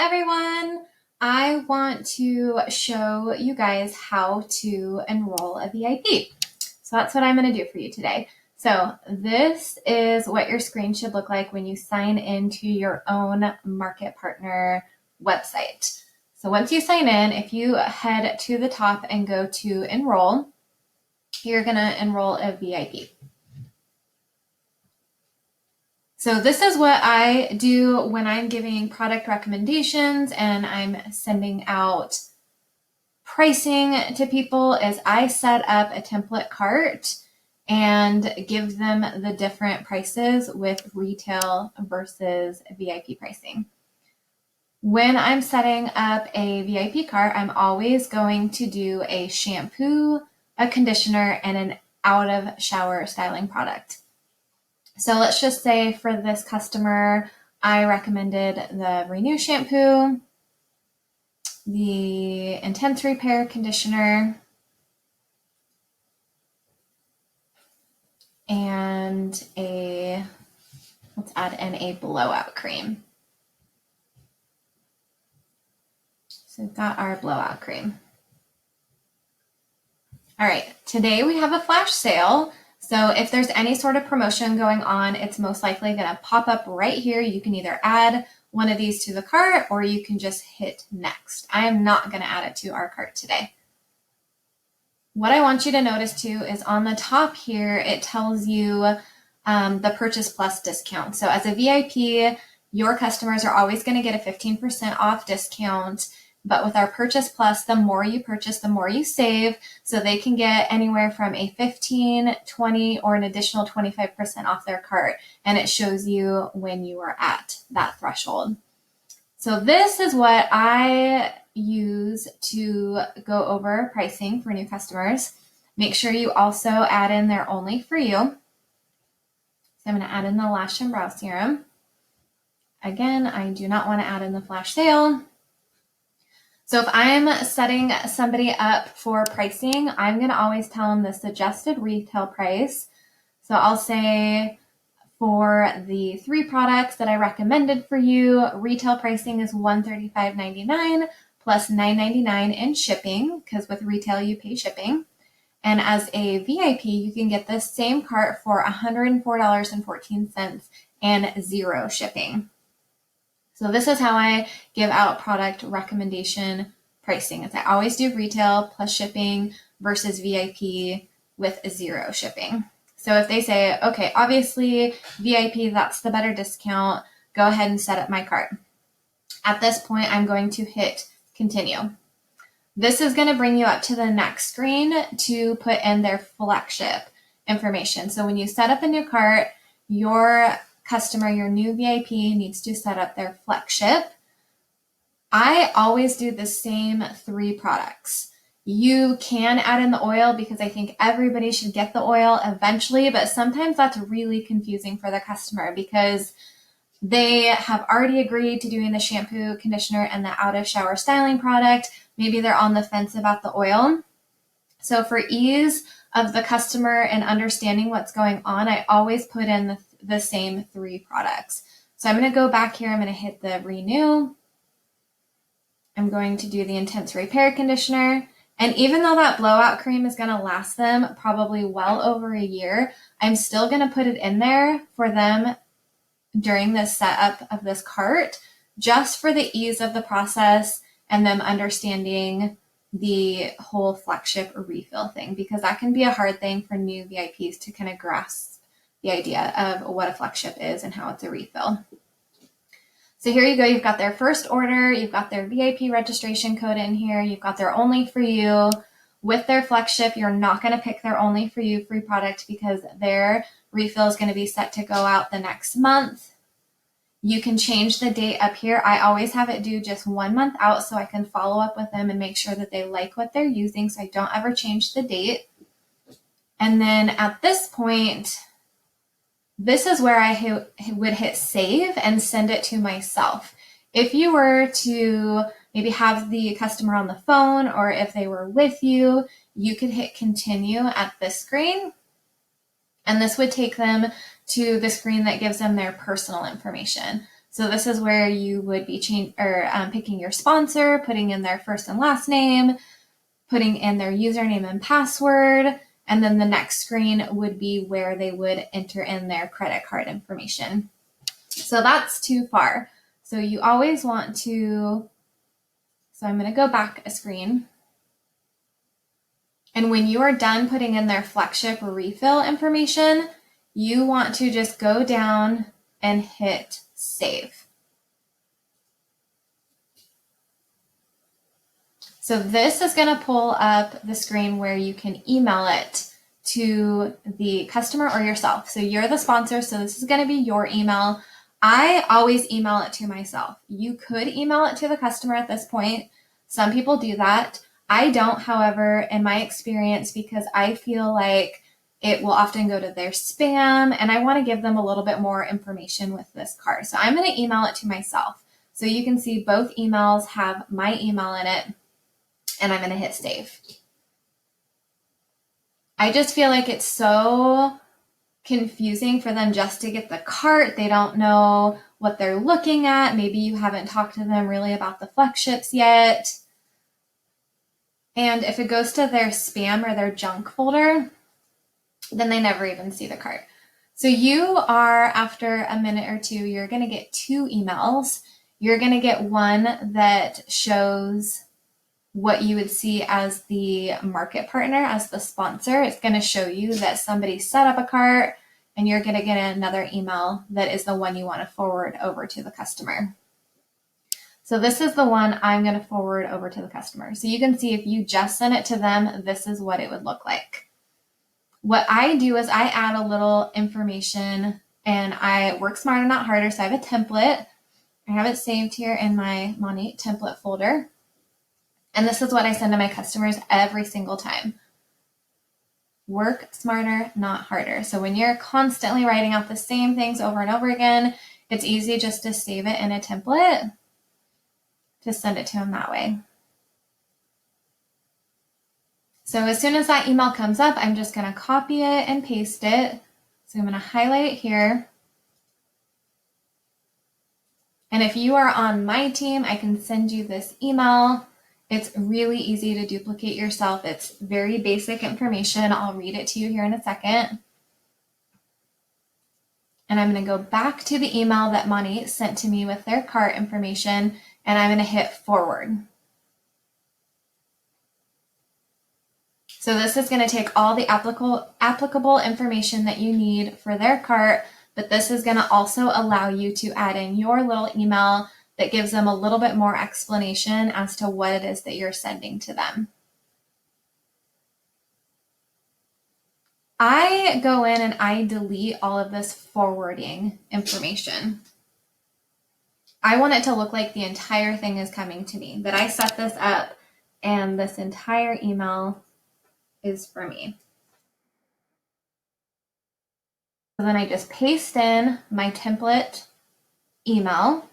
Hi everyone! I want to show you guys how to enroll a VIP. So that's what I'm going to do for you today. So this is what your screen should look like when you sign into your own market partner website. So once you sign in, if you head to the top and go to enroll, you're going to enroll a VIP. So this is what I do when I'm giving product recommendations and I'm sending out pricing to people is I set up a template cart and give them the different prices with retail versus VIP pricing. When I'm setting up a VIP cart, I'm always going to do a shampoo, a conditioner, and an out of shower styling product. So let's just say for this customer, I recommended the Renew shampoo, the Intense Repair conditioner, and let's add in a blowout cream. So we've got our blowout cream. All right, today we have a flash sale. So if there's any sort of promotion going on, it's most likely going to pop up right here. You can either add one of these to the cart or you can just hit next. I am not going to add it to our cart today. What I want you to notice too is on the top here, it tells you the Purchase Plus discount. So as a VIP, your customers are always going to get a 15% off discount. But with our Purchase Plus, the more you purchase, the more you save. So they can get anywhere from a 15, 20, or an additional 25% off their cart. And it shows you when you are at that threshold. So this is what I use to go over pricing for new customers. Make sure you also add in their only for you. So I'm going to add in the Lash and Brow Serum. Again, I do not want to add in the flash sale. So if I'm setting somebody up for pricing, I'm going to always tell them the suggested retail price. So I'll say for the 3 products that I recommended for you, retail pricing is $135.99 plus $9.99 in shipping, because with retail you pay shipping. And as a VIP, you can get this same cart for $104.14 and 0 shipping. So this is how I give out product recommendation pricing. Is I always do retail plus shipping versus VIP with 0 shipping. So if they say, okay, obviously VIP, that's the better discount, go ahead and set up my cart. At this point, I'm going to hit continue. This is going to bring you up to the next screen to put in their Flagship information. So when you set up a new cart, your customer, your new VIP needs to set up their Flagship. I always do the same 3 products. You can add in the oil because I think everybody should get the oil eventually, but sometimes that's really confusing for the customer because they have already agreed to doing the shampoo, conditioner, and the out of shower styling product. Maybe they're on the fence about the oil. So for ease of the customer and understanding what's going on, I always put in the same 3 products. So I'm going to go back here. I'm going to hit the Renew. I'm going to do the Intense Repair Conditioner. And even though that blowout cream is going to last them probably well over a year, I'm still going to put it in there for them during the setup of this cart, just for the ease of the process and them understanding the whole Flagship refill thing, because that can be a hard thing for new VIPs to kind of grasp the idea of what a Flagship is and how it's a refill. So here you go. You've got their first order. You've got their VIP registration code in here. You've got their only for you. With their Flagship, you're not going to pick their only for you free product because their refill is going to be set to go out the next month. You can change the date up here. I always have it due just 1 month out so I can follow up with them and make sure that they like what they're using, so I don't ever change the date. And then at this point, this is where I would hit save and send it to myself. If you were to maybe have the customer on the phone, or if they were with you, you could hit continue at this screen. And this would take them to the screen that gives them their personal information. So this is where you would be picking your sponsor, putting in their first and last name, putting in their username and password, and then the next screen would be where they would enter in their credit card information. So that's too far. So you always want to, so I'm going to go back a screen. And when you are done putting in their Flagship refill information, you want to just go down and hit save. So this is going to pull up the screen where you can email it to the customer or yourself. So you're the sponsor, so this is going to be your email. I always email it to myself. You could email it to the customer at this point. Some people do that. I don't, however, in my experience, because I feel like it will often go to their spam, and I want to give them a little bit more information with this card. So I'm going to email it to myself. So you can see both emails have my email in it, and I'm going to hit save. I just feel like it's so confusing for them just to get the cart. They don't know what they're looking at. Maybe you haven't talked to them really about the Flagships yet. And if it goes to their spam or their junk folder, then they never even see the cart. So you are, after a minute or two, you're going to get 2 emails. You're going to get one that shows what you would see as the market partner, as the sponsor. It's going to show you that somebody set up a cart, and you're going to get another email that is the one you want to forward over to the customer. So this is the one I'm going to forward over to the customer. So you can see if you just send it to them, this is what it would look like. What I do is I add a little information, and I work smarter, not harder. So I have a template. I have it saved here in my MONAT template folder. And this is what I send to my customers every single time. Work smarter, not harder. So when you're constantly writing out the same things over and over again, it's easy just to save it in a template to send it to them that way. So as soon as that email comes up, I'm just going to copy it and paste it. So I'm going to highlight it here. And if you are on my team, I can send you this email. It's really easy to duplicate yourself. It's very basic information. I'll read it to you here in a second. And I'm going to go back to the email that MONAT sent to me with their cart information, and I'm going to hit forward. So this is going to take all the applicable information that you need for their cart, but this is going to also allow you to add in your little email that gives them a little bit more explanation as to what it is that you're sending to them. I go in and I delete all of this forwarding information. I want it to look like the entire thing is coming to me, that I set this up and this entire email is for me. So then I just paste in my template email,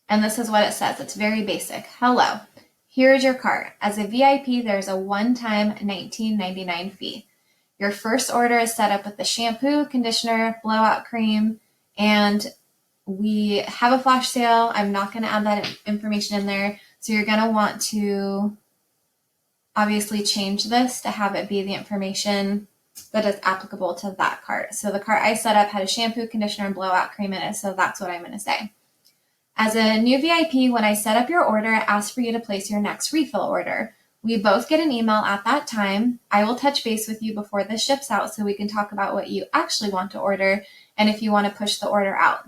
and this is what it says. It's very basic. Hello, here's your cart. As a VIP, there's a one-time $19.99 fee. Your first order is set up with the shampoo, conditioner, blowout cream, and we have a flash sale. I'm not going to add that information in there. So you're going to want to obviously change this to have it be the information that is applicable to that cart. So the cart I set up had a shampoo, conditioner, and blowout cream in it. So that's what I'm going to say. As a new VIP, when I set up your order, I ask for you to place your next refill order. We both get an email at that time. I will touch base with you before this ships out so we can talk about what you actually want to order and if you want to push the order out.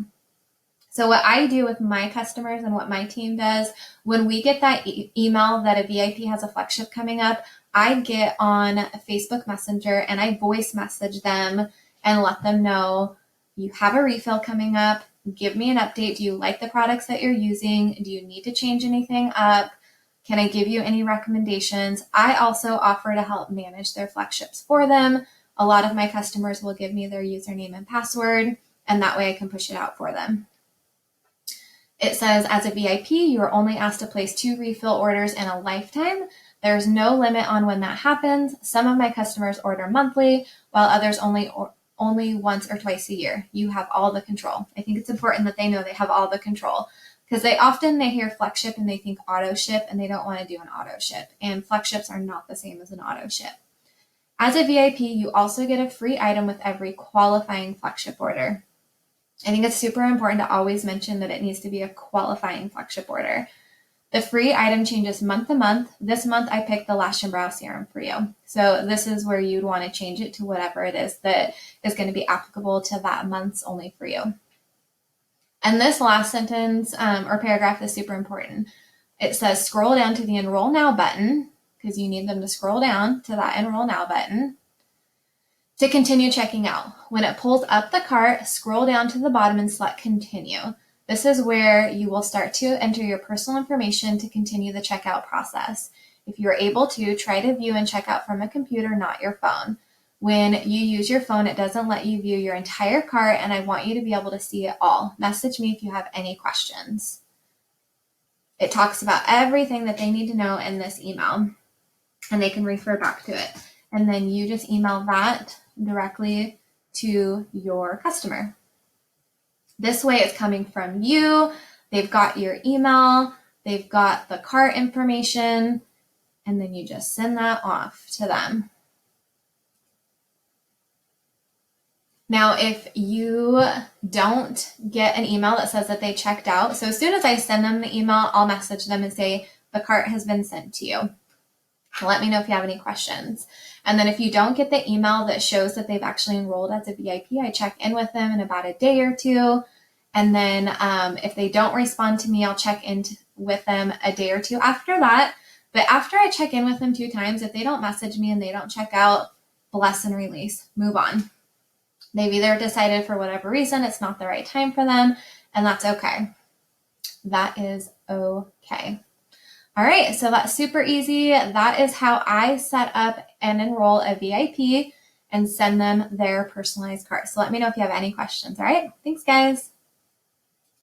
So what I do with my customers and what my team does, when we get that email that a VIP has a Flagship coming up, I get on Facebook Messenger and I voice message them and let them know you have a refill coming up. Give me an update. Do you like the products that you're using? Do you need to change anything up? Can I give you any recommendations? I also offer to help manage their Flagships for them. A lot of my customers will give me their username and password, and that way I can push it out for them. It says, as a VIP, you are only asked to place 2 refill orders in a lifetime. There's no limit on when that happens. Some of my customers order monthly, while others only only once or twice a year. You have all the control. I think it's important that they know they have all the control, because they hear Flagship and they think auto ship, and they don't want to do an auto ship. And Flagships are not the same as an auto ship. As a VIP, you also get a free item with every qualifying Flagship order. I think it's super important to always mention that it needs to be a qualifying Flagship order. The free item changes month to month. This month I picked the Lash and Brow Serum for you. So this is where you'd want to change it to whatever it is that is going to be applicable to that month's only for you. And this last sentence or paragraph is super important. It says scroll down to the Enroll Now button, because you need them to scroll down to that Enroll Now button to continue checking out. When it pulls up the cart, scroll down to the bottom and select Continue. This is where you will start to enter your personal information to continue the checkout process. If you're able to, try to view and check out from a computer, not your phone. When you use your phone, it doesn't let you view your entire cart, and I want you to be able to see it all. Message me if you have any questions. It talks about everything that they need to know in this email, and they can refer back to it. And then you just email that directly to your customer. This way it's coming from you. They've got your email, they've got the cart information, and then you just send that off to them. Now, if you don't get an email that says that they checked out, so as soon as I send them the email, I'll message them and say, the cart has been sent to you. Let me know if you have any questions. And then if you don't get the email that shows that they've actually enrolled as a VIP, I check in with them in about a day or two. And then if they don't respond to me, I'll check in with them a day or two after that. But after I check in with them 2 times, if they don't message me and they don't check out, bless and release, move on. They've either decided for whatever reason it's not the right time for them, and that's okay. That is okay. All right, so that's super easy. That is how I set up and enroll a VIP and send them their personalized cart. So let me know if you have any questions. All right, thanks guys.